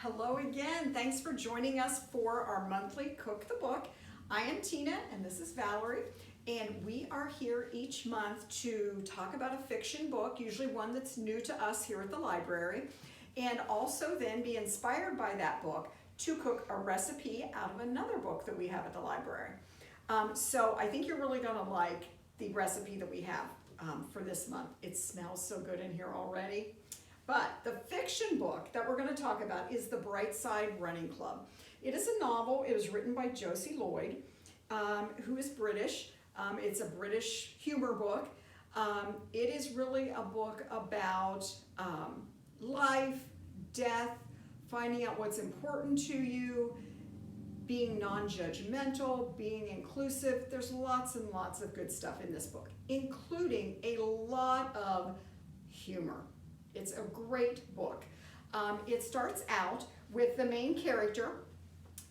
Hello again. Thanks for joining us for our monthly Cook the Book. I am Tina and this is Valerie, and we are here each month to talk about a fiction book, usually one that's new to us here at the library, and also then be inspired by that book to cook a recipe out of another book that we have at the library. So I think you're really going to like the recipe that we have for this month. It smells so good in here already. But the fiction book that we're going to talk about is The Bright Side Running Club. It is a novel. It was written by Josie Lloyd, who is British. It's a British humor book. It is really a book about life, death, finding out what's important to you, being non-judgmental, being inclusive. There's lots and lots of good stuff in this book, including a lot of humor. It's a great book. It starts out with the main character.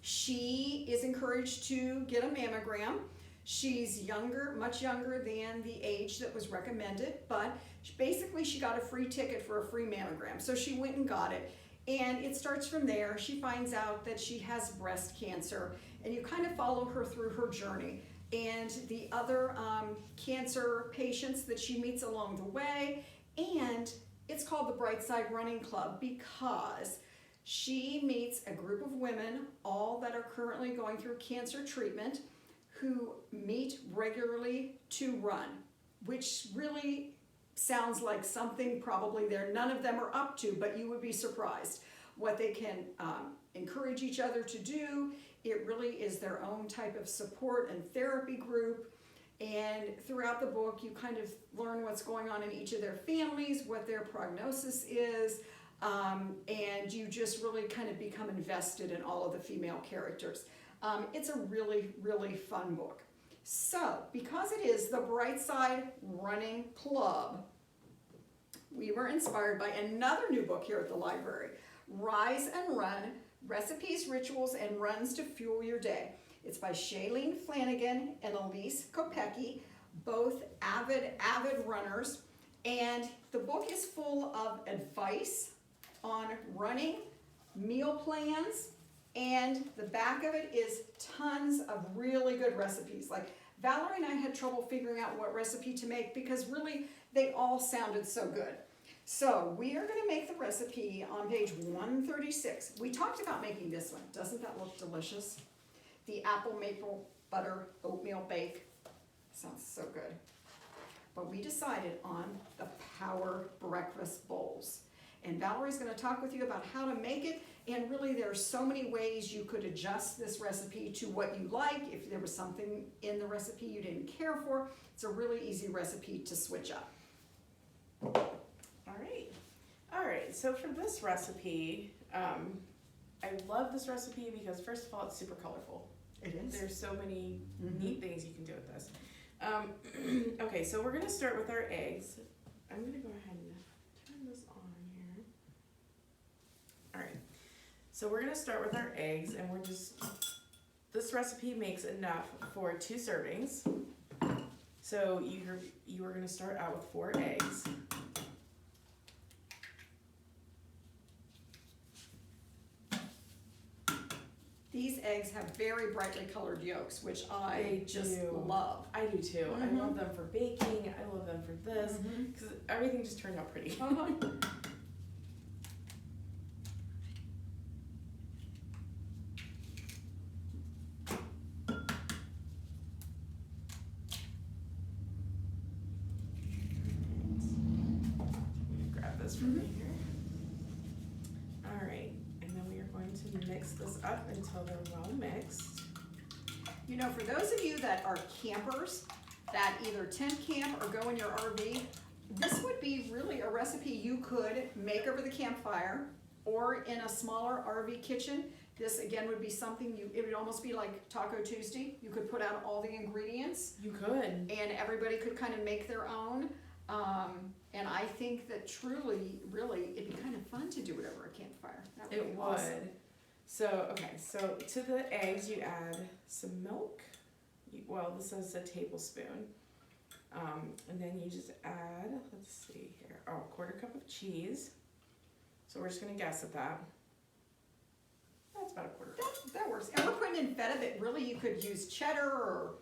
She is encouraged to get a mammogram. She's younger, much younger than the age that was recommended, but basically she got a free ticket for a free mammogram. So she went and got it. And it starts from there. She finds out that she has breast cancer, and you kind of follow her through her journey and the other cancer patients that she meets along the way. And it's called the Bright Side Running Club because she meets a group of women, all that are currently going through cancer treatment, who meet regularly to run, which really sounds like something probably none of them are up to, but you would be surprised what they can encourage each other to do. It really is their own type of support and therapy group. And throughout the book, you kind of learn what's going on in each of their families, what their prognosis is, and you just really kind of become invested in all of the female characters. It's a really, really fun book. So, because it is the Bright Side Running Club, we were inspired by another new book here at the library, Rise and Run, Recipes, Rituals, and Runs to Fuel Your Day. It's by Shalane, Flanagan, and Elyse, Kopecky, both avid runners. And the book is full of advice on running, meal plans, and the back of it is tons of really good recipes. Like Valerie and I had trouble figuring out what recipe to make because really they all sounded so good. So we are going to make the recipe on page 136. We talked about making this one. Doesn't that look delicious? The apple maple butter oatmeal bake. Sounds so good. But we decided on the power breakfast bowls. And Valerie's going to talk with you about how to make it. And really there are so many ways you could adjust this recipe to what you like. If there was something in the recipe you didn't care for, it's a really easy recipe to switch up. All right, so for this recipe, I love this recipe because first of all, it's super colorful. It is. There's so many neat things you can do with this. Okay, so we're gonna start with our eggs. I'm gonna go ahead and turn this on here. All right, so we're gonna start with our eggs, and this recipe makes enough for 2 servings. So you are gonna start out with 4 eggs. These eggs have very brightly colored yolks, which I just love. I do too. I love them for baking. I love them for this because everything just turned out pretty. Grab this from here. All right. To mix this up until they're well mixed. You know, for those of you that are campers that either tent camp or go in your RV, this would be really a recipe you could make over the campfire or in a smaller RV kitchen. This again would be something it would almost be like Taco Tuesday. You could put out all the ingredients. You could. And everybody could kind of make their own. And I think that truly, really, it'd be kind of fun to do it over a campfire. That would be awesome. So, okay, so to the eggs you add some milk. Well, this is a tablespoon. And then you just add, let's see here, 1/4 cup of cheese. So we're just gonna guess at that. That's about a quarter cup. That works. And we're putting in feta, but really you could use cheddar or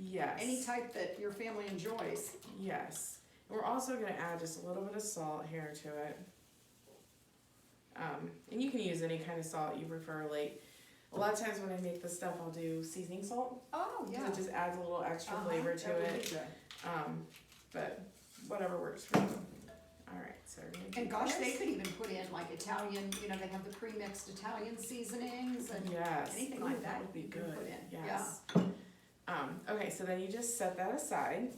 Yes. any type that your family enjoys. Yes. And we're also going to add just a little bit of salt here to it. And you can use any kind of salt you prefer. Like, a lot of times when I make this stuff, I'll do seasoning salt. Oh, yeah. It just adds a little extra flavor to that would it. be good. But whatever works for you. Alright, so we're gonna do And gosh, this. they could even put in like Italian, you know, they have the pre-mixed Italian seasonings and Yes. anything Ooh, like that would be you can good. put in. Yes. Okay, so then you just set that aside.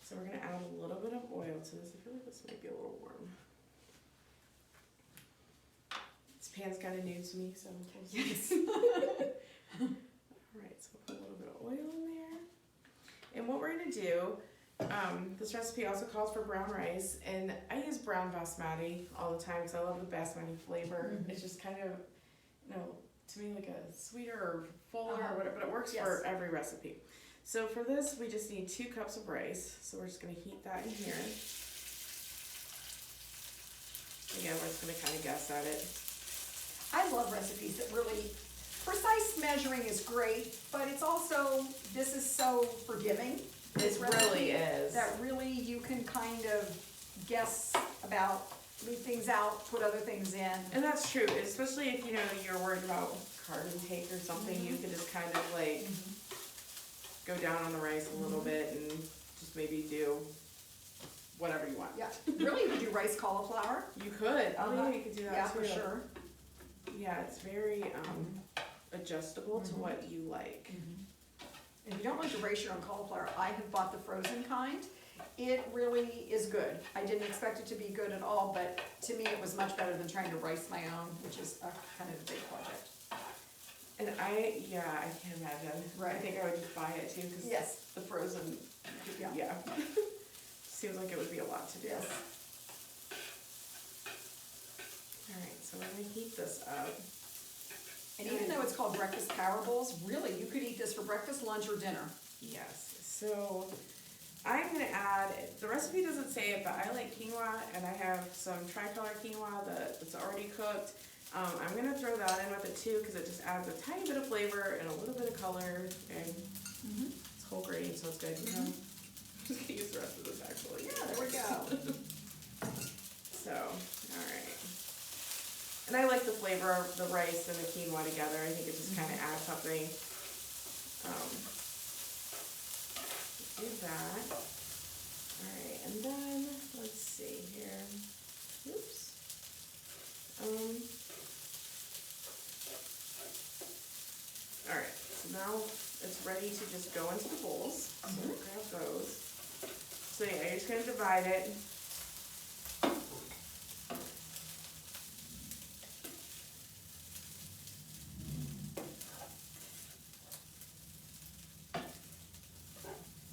So we're gonna add a little bit of oil to this. I feel like this might be a little warm. This pan's kind of new to me, so we'll see. Yes. Alright, so we'll put a little bit of oil in there. And what we're gonna do, this recipe also calls for brown rice, and I use brown basmati all the time because I love the basmati flavor. Mhm. It's just kind of, you know, to me like a sweeter or fuller Uh-huh. or whatever, but it works Yes. for every recipe. So for this, we just need 2 cups of rice. So we're just gonna heat that in here. Again, we're just gonna kind of guess at it. I love recipes that really, precise measuring is great, but it's also, this is so forgiving. This It recipe, really is. that really you can kind of guess about, leave things out, put other things in. And that's true, especially if, you know, you're worried about carb intake or something, you can just kind of like go down on the rice a little bit and just maybe do whatever you want. Yeah, really, you could do rice cauliflower. You could, oh yeah, you could do that Yeah, too. for sure. Yeah, it's very adjustable to what you like. If you don't like to race your own cauliflower, I have bought the frozen kind. It really is good. I didn't expect it to be good at all, but to me it was much better than trying to rice my own, which is a kind of a big project. And I can't imagine. Right. I think I would just buy it too, because Yes. the frozen, Yeah. yeah. Seems like it would be a lot to do. Yes. Alright, so we're gonna heat this up. And even though it's called breakfast power bowls, really, you could eat this for breakfast, lunch, or dinner. Yes, so I'm gonna add, the recipe doesn't say it, but I like quinoa, and I have some tricolor quinoa that's already cooked. I'm gonna throw that in with it too, because it just adds a tiny bit of flavor and a little bit of color, and it's whole grain, so it's good. I'm just gonna use the rest of this actually. Yeah, there we go. So, alright. And I like the flavor of the rice and the quinoa together. I think it just kind of adds something. Do that. Alright, and then, let's see here. Oops. Alright, so now it's ready to just go into the bowls. So grab those. So yeah, you're just gonna divide it.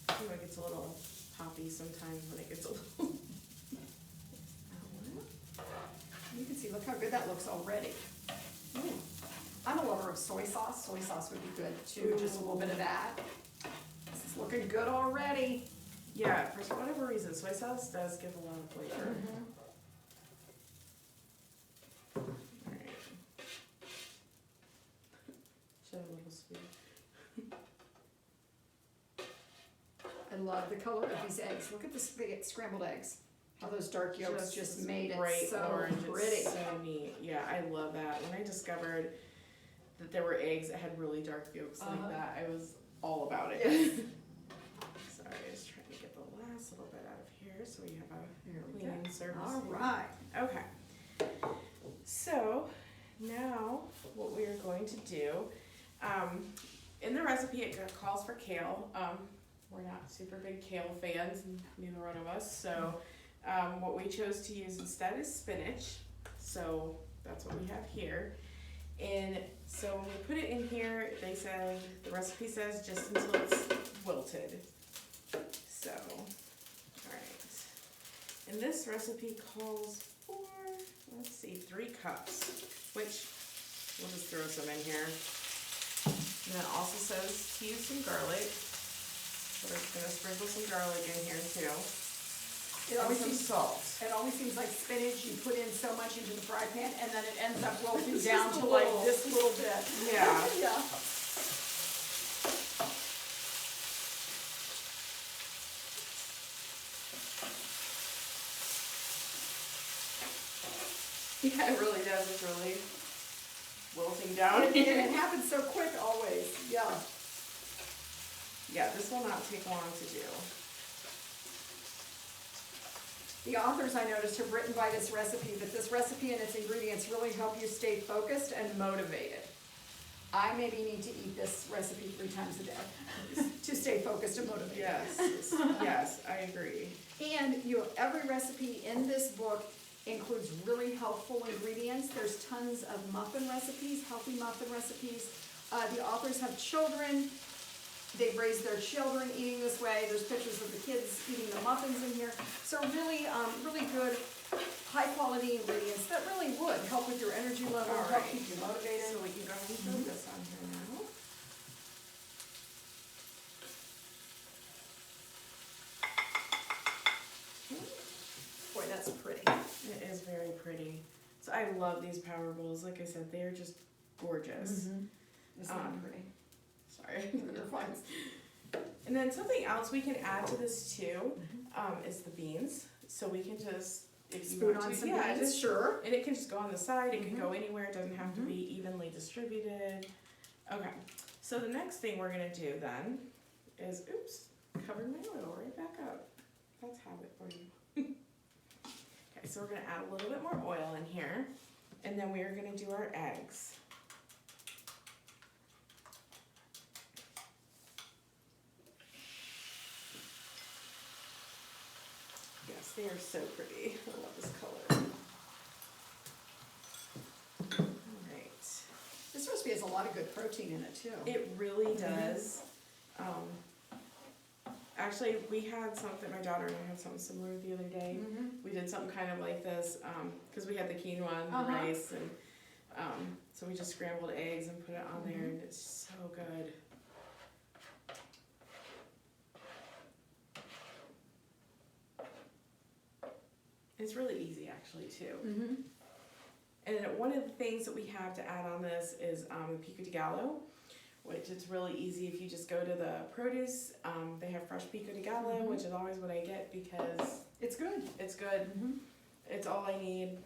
It gets a little poppy sometimes when it gets a little. You can see, look how good that looks already. I'm a lover of soy sauce. Soy sauce would be good too, just a little bit of that. This is looking good already. Yeah, for whatever reason, soy sauce does give a lot of flavor. Alright. Should have a little sweet. I love the color of these eggs. Look at this big scrambled eggs. How those dark yolks just made it bright so orange. pretty. It's so neat. Yeah, I love that. When I discovered that there were eggs that had really dark yolks like that, I was all about it. Yes. Sorry, I was trying to get the last little bit out of here so we have a Here we clean go. surface. All here. right. Okay. So now what we are going to do, in the recipe it calls for kale. We're not super big kale fans, neither one of us, so what we chose to use instead is spinach. So that's what we have here. And so when we put it in here, they said, the recipe says just until it's wilted. So, alright. And this recipe calls for, let's see, 3 cups, which we'll just throw some in here. And then it also says to use some garlic. So we're just gonna sprinkle some garlic in here too. It always some seems, salt. it always seems like spinach, you put in so much into the fry pan, and then it ends up wilting It's down just to a like little- this little bit. Yeah. Yeah. Yeah, it really does. It's really wilting down. And it happens so quick always, yeah. Yeah, this will not take long to do. The authors, I noticed, have written by this recipe, but this recipe and its ingredients really help you stay focused and motivated. I maybe need to eat this recipe 3 times a day to stay focused and motivated. Yes, yes, I agree. And every recipe in this book includes really helpful ingredients. There's tons of muffin recipes, healthy muffin recipes. The authors have children. They've raised their children eating this way. There's pictures of the kids eating the muffins in here. So really, really good, high quality ingredients that really would help with your energy level, All help right. keep you motivated. So we can go ahead and throw this on here now. Boy, that's pretty. It is very pretty. So I love these power bowls. Like I said, they are just gorgeous. Isn't that Um, pretty? Sorry. You're fine. And then something else we can add to this too is the beans. So we can just, if you Spoon want on to, some yeah, beans, just sure. and it can just go on the side. It can go anywhere. It doesn't have to Mhm. be evenly distributed. Okay. So the next thing we're gonna do then is, oops, covered my oil right back up. That's habit for you. Okay, so we're gonna add a little bit more oil in here, and then we are gonna do our eggs. Yes, they are so pretty. I love this color. Alright. This recipe has a lot of good protein in it too. It really does. Actually, we had something, my daughter and I had something similar the other day. We did something kind of like this, because we had the quinoa and the rice, and so we just scrambled eggs and put it on there, and it's so good. It's really easy actually too. And one of the things that we have to add on this is pico de gallo, which it's really easy if you just go to the produce. They have fresh pico de gallo, which is always what I get because It's good. it's good. It's all I need,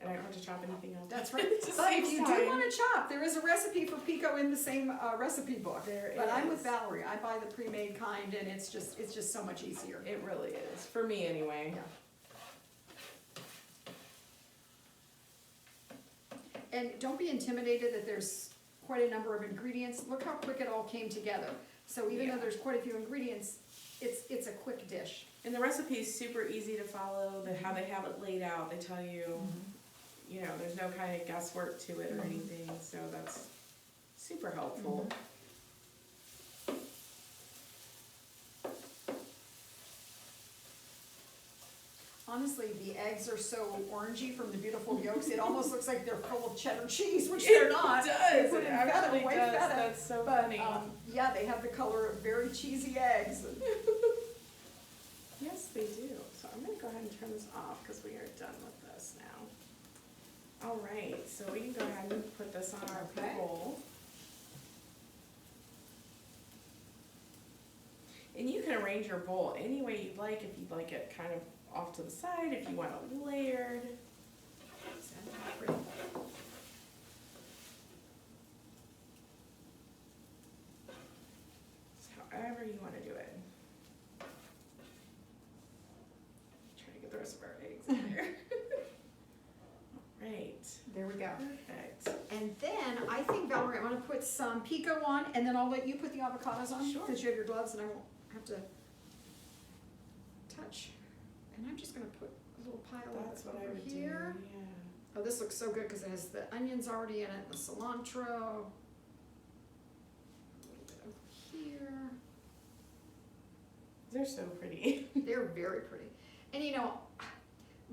and I don't have to chop anything else. That's right. It just But if saves you do time. want to chop, there is a recipe for pico in the same recipe book. There But I'm with is. Valerie. I buy the pre-made kind, and it's just so much easier. It really is for me anyway. Yeah. And don't be intimidated that there's quite a number of ingredients. Look how quick it all came together. So even Yeah. though there's quite a few ingredients, it's a quick dish. And the recipe is super easy to follow. How they have it laid out, they tell you, you know, there's no kind of guesswork to it or anything. So that's super helpful. Honestly, the eggs are so orangey from the beautiful yolks, it almost looks like they're full of cheddar cheese, which they're not. It They does. put It in feta, actually white does. feta. That's so But, funny. yeah, they have the color of very cheesy eggs. Yes, they do. So I'm gonna go ahead and turn this off because we are done with this now. All right, so we can go ahead and put this on our Okay. bowl. And you can arrange your bowl any way you'd like. If you'd like it kind of off to the side, if you want it layered. However you want to do it. Try to get the rest of our eggs in there. Right. There we go. Perfect. And then I think, Valerie, I'm gonna put some pico on, and then I'll let you put the avocados on. Sure. Because you have your gloves and I won't have to touch. And I'm just gonna put a little pile That's of what it I over would here. do. Yeah. Oh, this looks so good because it has the onions already in it, the cilantro. A little bit over here. They're so pretty. They're very pretty. And you know,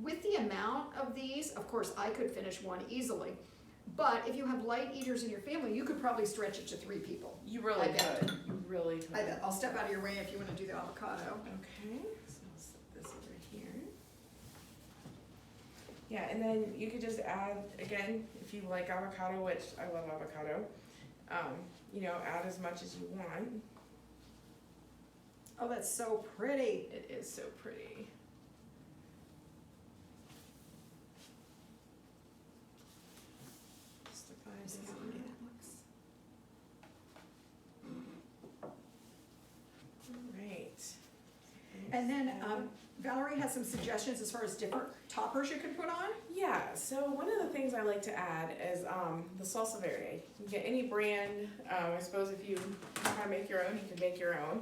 with the amount of these, of course, I could finish one easily. But if you have light eaters in your family, you could probably stretch it to 3 people. You really I bet. could. You really could. I bet. I'll step out of your way if you want to do the avocado. Okay, so I'll set this over here. Yeah, and then you could just add, again, if you like avocado, which I love avocado, you know, add as much as you want. Oh, that's so pretty. It is so pretty. Just to find See this how one. pretty that looks. Right. And then Valerie has some suggestions as far as different toppers you can put on. Yeah, so one of the things I like to add is the salsa verde. You can get any brand. I suppose if you want to make your own, you can make your own.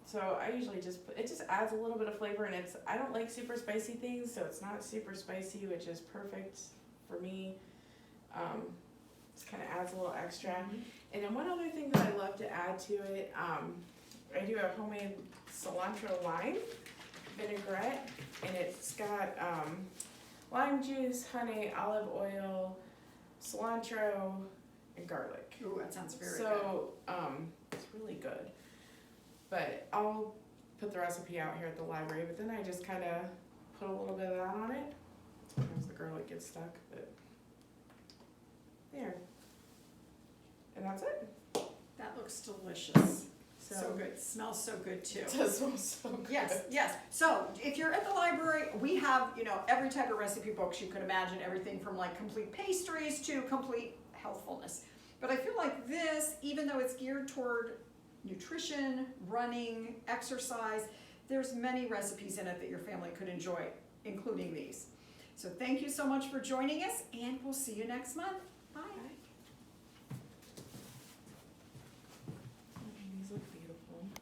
So I usually just put, it just adds a little bit of flavor, and I don't like super spicy things, so it's not super spicy, which is perfect for me. Just kind of adds a little extra. And then one other thing that I love to add to it, I do a homemade cilantro lime vinaigrette, and it's got lime juice, honey, olive oil, cilantro, and garlic. Ooh, that sounds very good. So it's really good. But I'll put the recipe out here at the library, but then I just kind of put a little bit of that on it. Sometimes the garlic gets stuck, but there. And that's it. That looks delicious. So good. Smells so good too. It does smell so good. Yes, yes. So if you're at the library, we have, you know, every type of recipe books you could imagine, everything from like complete pastries to complete healthfulness. But I feel like this, even though it's geared toward nutrition, running, exercise, there's many recipes in it that your family could enjoy, including these. So thank you so much for joining us, and we'll see you next month.